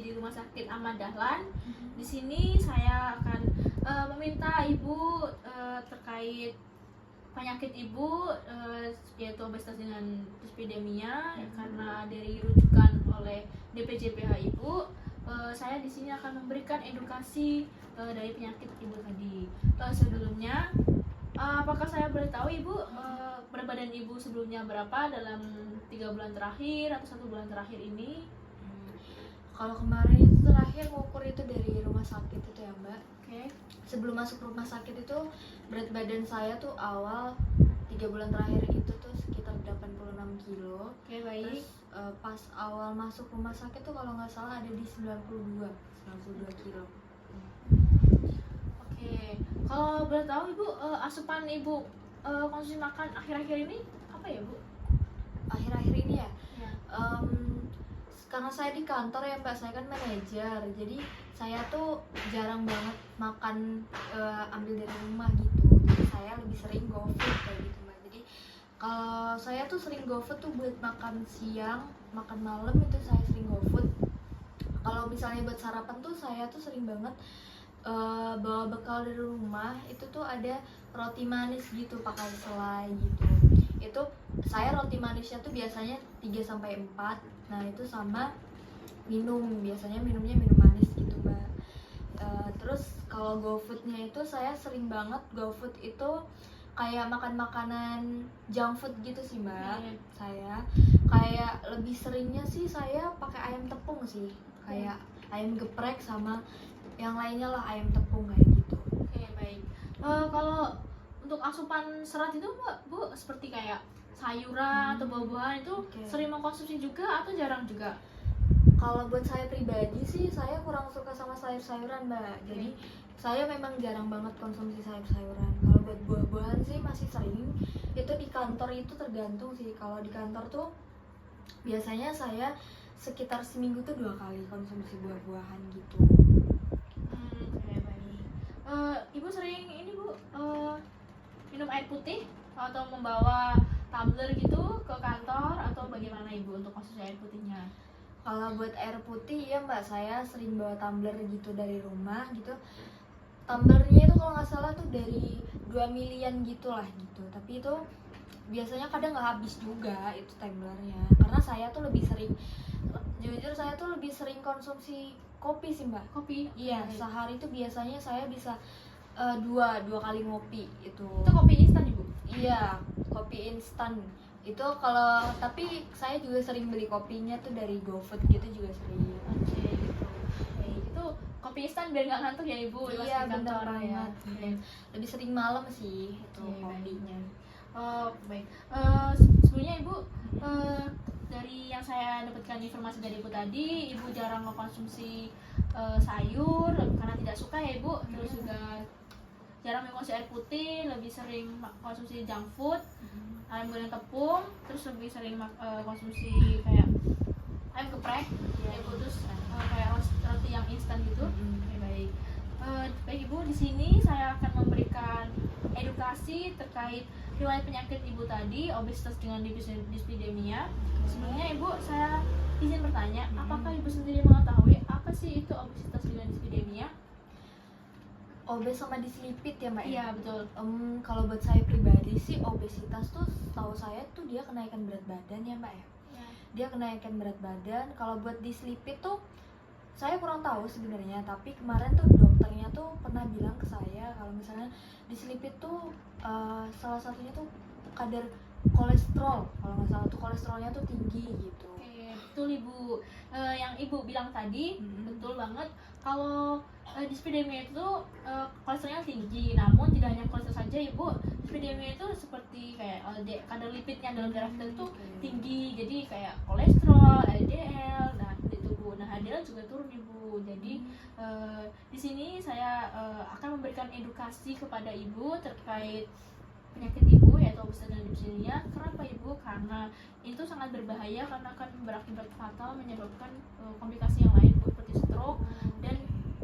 di Rumah Sakit Ahmad Dahlan. Di sini saya akan meminta Ibu terkait penyakit Ibu yaitu obesitas dengan dislipidemia karena dari rujukan oleh DPJPH Ibu. Saya di sini akan memberikan edukasi dari penyakit Ibu tadi. Sebelumnya, apakah saya boleh tahu Ibu berat badan Ibu sebelumnya berapa dalam 3 bulan terakhir atau 1 bulan terakhir ini? Kalau kemarin itu terakhir ngukur itu dari rumah sakit itu ya Mbak. Oke. Sebelum masuk rumah sakit itu berat badan saya tuh awal 3 bulan terakhir itu tuh sekitar 86 kilo. Oke, baik. Terus pas awal masuk rumah sakit tuh kalau nggak salah ada di 92 kilo. Oke. Kalau boleh tahu Ibu asupan Ibu konsumsi makan akhir-akhir ini apa ya Bu? Akhir-akhir ini ya. Ya. Karena saya di kantor ya Mbak, saya kan manajer, jadi saya tuh jarang banget makan ambil dari rumah gitu. Jadi saya lebih sering GoFood kayak gitu Mbak. Jadi kalau saya tuh sering GoFood tuh buat makan siang, makan malam itu saya sering GoFood. Kalau misalnya buat sarapan tuh saya tuh sering banget bawa bekal dari rumah. Itu tuh ada roti manis gitu pakai selai gitu. Itu saya roti manisnya tuh biasanya 3-4. Nah itu sama minum, biasanya minumnya minum manis gitu Mbak. Terus kalau GoFoodnya itu saya sering banget GoFood itu kayak makan makanan junk food gitu sih Mbak. Saya kayak lebih seringnya sih saya pakai ayam tepung sih, kayak ayam geprek sama yang lainnya lah, ayam tepung kayak gitu. Oke, baik. Kalau untuk asupan serat itu Bu seperti kayak sayuran atau buah-buahan itu sering mengkonsumsi juga atau jarang juga? Kalau buat saya pribadi sih saya kurang suka sama sayur-sayuran Mbak. Jadi saya memang jarang banget konsumsi sayur-sayuran. Kalau buat buah-buahan sih masih sering. Itu di kantor itu tergantung sih. Kalau di kantor tuh biasanya saya sekitar seminggu tuh 2 kali konsumsi buah-buahan gitu. Oke, baik. Ibu sering ini Bu minum air putih atau membawa tumbler gitu ke kantor atau bagaimana Ibu untuk konsumsi air putihnya? Kalau buat air putih ya Mbak, saya sering bawa tumbler gitu dari rumah gitu. Tumblernya itu kalau nggak salah tuh dari 2 milian gitu lah gitu. Tapi itu biasanya kadang nggak habis juga itu tumblernya. Karena saya tuh lebih sering, jujur saya tuh lebih sering konsumsi kopi sih Mbak. Kopi? Iya, sehari itu biasanya saya bisa dua kali ngopi itu. Itu kopi instan Ibu? Iya, kopi instan itu. Kalau tapi saya juga sering beli kopinya tuh dari GoFood gitu juga sering. Oke, gitu. Oke, itu kopi instan biar nggak ngantuk ya Ibu? Iya, pas di benar kantor banget. Oke. Lebih sering malam sih itu Oke, kopinya. Baik. Sebelumnya Ibu dari yang saya dapatkan informasi dari Ibu tadi, Ibu jarang mengkonsumsi sayur karena tidak suka ya Ibu. Terus juga jarang mengkonsumsi air putih, lebih sering konsumsi junk food, ayam goreng tepung, terus lebih sering konsumsi kayak ayam geprek, ya Ibu, terus kayak roti yang instan gitu. Oke, baik. Baik Ibu, di sini saya akan memberikan edukasi terkait riwayat penyakit Ibu tadi, obesitas dengan dislipidemia. Sebelumnya Ibu, saya izin bertanya, apakah Ibu sendiri mengetahui apa sih itu obesitas dengan dislipidemia? Obes sama dislipid ya Mbak? Iya, betul. Kalau buat saya pribadi sih obesitas tuh tahu saya tuh dia kenaikan berat badan ya Mbak ya. Dia kenaikan berat badan. Kalau buat dislipid tuh saya kurang tahu sebenarnya, tapi kemarin tuh dokternya tuh pernah bilang ke saya kalau misalnya dislipid tuh salah satunya tuh kadar kolesterol, kalau nggak salah tuh kolesterolnya tuh tinggi gitu. Oke, betul Ibu. Yang Ibu bilang tadi betul banget. Kalau dislipidemia itu kolesterolnya tinggi, namun tidak hanya kolesterol saja Ibu. Dislipidemia itu seperti kayak kadar lipidnya dalam darah kita itu tinggi, jadi kayak kolesterol, LDL, nah itu Bu. Nah HDL juga turun Ibu. Jadi di sini saya akan memberikan edukasi kepada Ibu terkait penyakit Ibu yaitu obesitas dan dislipidemia. Kenapa Ibu? Karena itu sangat berbahaya karena akan berakibat fatal, menyebabkan komplikasi yang lain Bu, seperti stroke dan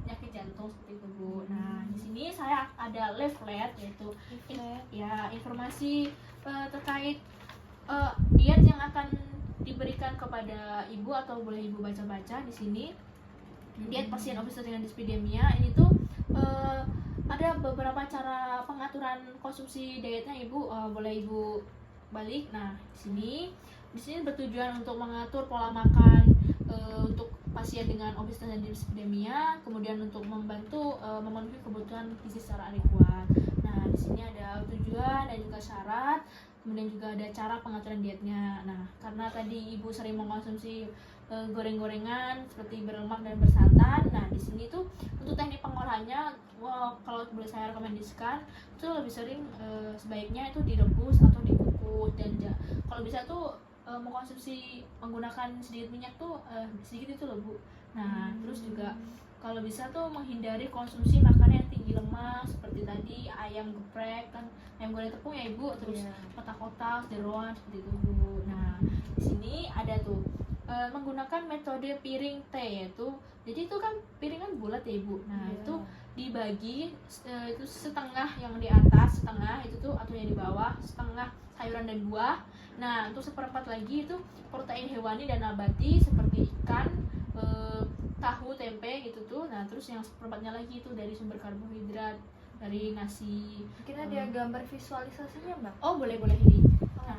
penyakit jantung seperti itu Bu. Nah di sini saya ada leaflet yaitu informasi terkait diet yang akan diberikan kepada Ibu atau boleh Ibu baca-baca di sini. diet pasien obesitas dengan dislipidemia ini tuh ada beberapa cara pengaturan konsumsi dietnya ibu, boleh ibu balik. Nah di sini bertujuan untuk mengatur pola makan untuk pasien dengan obesitas dan dislipidemia, kemudian untuk membantu memenuhi kebutuhan gizi secara adekuat. Nah di sini ada tujuan dan juga syarat, kemudian juga ada cara pengaturan dietnya. Nah karena tadi ibu sering mengkonsumsi goreng-gorengan seperti berlemak dan bersantan, nah di sini tuh untuk teknik pengolahannya, kalau boleh saya rekomendasikan itu lebih sering sebaiknya itu direbus atau dikukus, dan kalau bisa tuh mengkonsumsi menggunakan sedikit minyak tuh sedikit itu loh Bu. Nah terus juga kalau bisa tuh menghindari konsumsi makanan yang tinggi lemak seperti tadi ayam geprek kan, ayam goreng tepung ya ibu, terus kotak-kotak jeroan seperti itu Bu. Nah di sini ada tuh menggunakan metode piring T, yaitu jadi itu kan piring kan bulat ya ibu. Nah itu dibagi itu setengah yang di atas, setengah itu tuh atau yang di bawah, setengah sayuran dan buah. Nah untuk seperempat lagi itu protein hewani dan nabati seperti ikan, tahu, tempe gitu tuh. Nah terus yang seperempatnya lagi itu dari sumber karbohidrat dari nasi. Mungkin ada gambar visualisasinya mbak? Oh boleh ini. Nah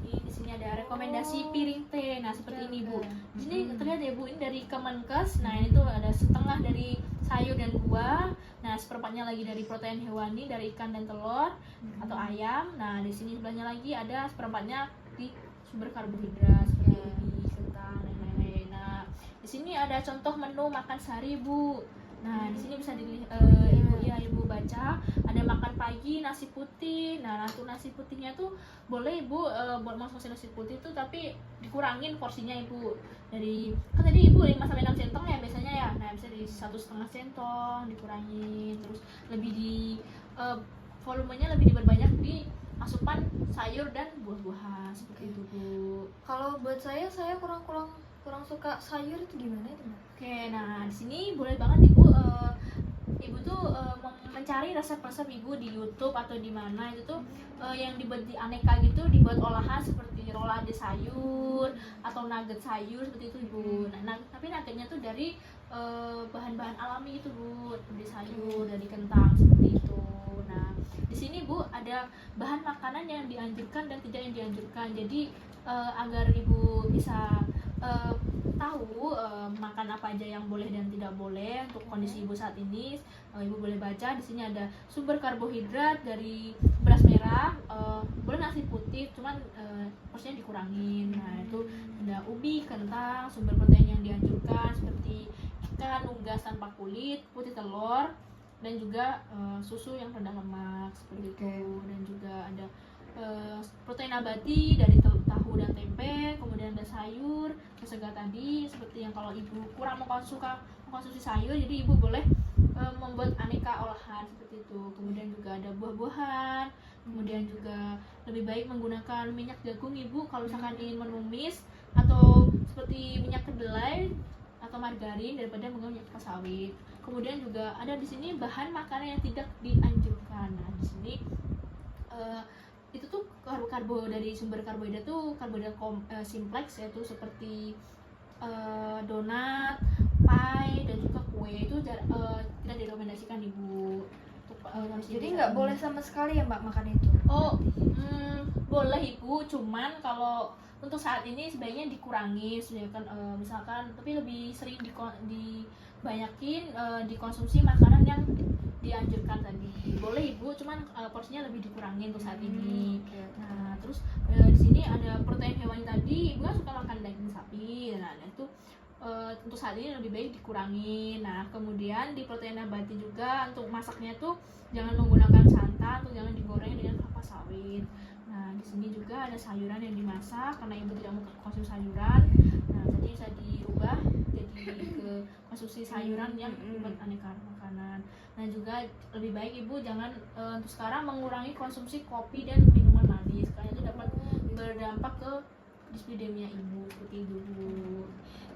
di sini ada rekomendasi piring T. Nah seperti ini Bu. Di sini terlihat ya Bu, ini dari Kemenkes. Nah ini tuh ada setengah dari sayur dan buah. Nah seperempatnya lagi dari protein hewani dari ikan dan telur atau ayam. Nah di sini sebelahnya lagi ada seperempatnya di sumber karbohidrat seperti ini, kentang dan lain-lain. Nah di sini ada contoh menu makan sehari Bu. Nah di sini bisa ibu baca, ada makan pagi nasi putih. Nah untuk nasi putihnya tuh boleh ibu buat masuk nasi putih tuh tapi dikurangin porsinya ibu, dari kan tadi ibu 5-6 centong ya biasanya ya. Nah bisa di 1,5 centong dikurangin, terus lebih di volumenya lebih diperbanyak di asupan sayur dan buah-buahan seperti itu Bu. Kalau buat saya kurang suka sayur itu gimana itu mbak? Oke, nah di sini boleh banget ibu ibu tuh mencari resep-resep ibu di YouTube atau di mana itu tuh yang dibuat di aneka gitu, dibuat olahan seperti rolade sayur atau nugget sayur seperti itu ibu. Nah tapi nuggetnya tuh dari bahan-bahan alami itu Bu, dari sayur, dari kentang seperti itu. Nah di sini Bu ada bahan makanan yang dianjurkan dan tidak yang dianjurkan. Jadi agar ibu bisa tahu makan apa aja yang boleh dan tidak boleh untuk kondisi ibu saat ini, ibu boleh baca di sini ada sumber karbohidrat dari beras merah, boleh nasi putih cuman porsinya dikurangin. Nah itu ada ubi, kentang, sumber protein yang dianjurkan seperti ikan, unggas tanpa kulit, putih telur, dan juga susu yang rendah lemak seperti itu. Dan juga ada protein nabati dari tahu dan tempe, kemudian ada sayur segar tadi seperti yang kalau ibu kurang mengkonsumsi sayur, jadi ibu boleh membuat aneka olahan seperti itu. Kemudian juga ada buah-buahan, kemudian juga lebih baik menggunakan minyak jagung ibu kalau misalkan ingin menumis, atau seperti minyak kedelai atau margarin daripada menggunakan minyak kelapa sawit. Kemudian juga ada di sini bahan makanan yang tidak dianjurkan. Nah di sini itu tuh karbo dari sumber karbohidrat tuh karbohidrat simplex, yaitu seperti donat, pie, dan juga kue itu tidak direkomendasikan ibu. Jadi nggak boleh sama sekali ya mbak makan itu? Boleh ibu, cuman kalau untuk saat ini sebaiknya dikurangi, misalkan tapi lebih sering dibanyakin dikonsumsi makanan yang dianjurkan tadi. Boleh ibu, cuman porsinya lebih dikurangin untuk saat ini. Nah terus di sini ada protein hewani tadi, ibu kan suka makan daging sapi. Nah itu untuk saat ini lebih baik dikurangin. Nah kemudian di protein nabati juga untuk masaknya tuh jangan menggunakan santan, atau jangan digoreng dengan kelapa sawit. Nah di sini juga ada sayuran yang dimasak karena ibu tidak mau konsumsi sayuran. Nah tadi bisa dirubah jadi ke konsumsi sayuran yang buat aneka makanan. Nah juga lebih baik ibu jangan untuk sekarang mengurangi konsumsi kopi dan minuman manis karena itu dapat berdampak ke dislipidemia ibu seperti itu Bu.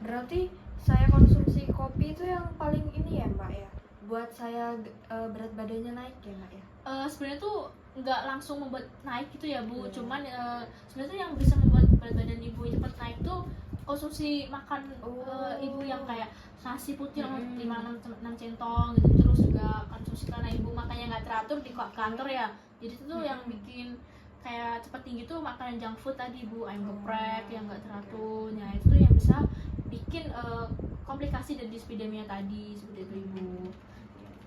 Berarti saya konsumsi kopi itu yang paling ini ya mbak ya, buat saya berat badannya naik ya mbak ya? Sebenarnya tuh nggak langsung membuat naik gitu ya Bu, cuman sebenarnya yang bisa membuat berat badan ibu cepat naik tuh konsumsi makan ibu yang kayak nasi putih Mm-mm. 5-6 centong gitu, terus juga konsumsi karena ibu makannya nggak teratur di kantor ya, jadi itu tuh yang bikin kayak cepat tinggi tuh makanan junk food tadi bu, ayam geprek yang nggak teratur, ya itu tuh yang bisa bikin komplikasi dari dislipidemia tadi seperti itu ibu.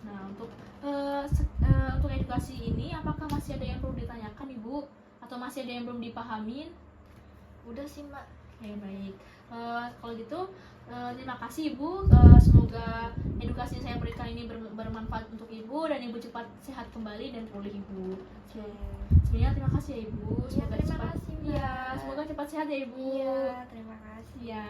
Nah untuk edukasi ini apakah masih ada yang perlu ditanyakan ibu atau masih ada yang belum dipahamin? Udah sih mbak. Oke baik. Kalau gitu terima kasih ibu. Semoga edukasi yang saya berikan ini bermanfaat untuk ibu dan ibu cepat sehat kembali dan pulih ibu. Sebenarnya terima kasih ya ibu. Iya, terima kasih, Mbak. Iya, semoga cepat sehat ya ibu. Iya, terima kasih. Iya.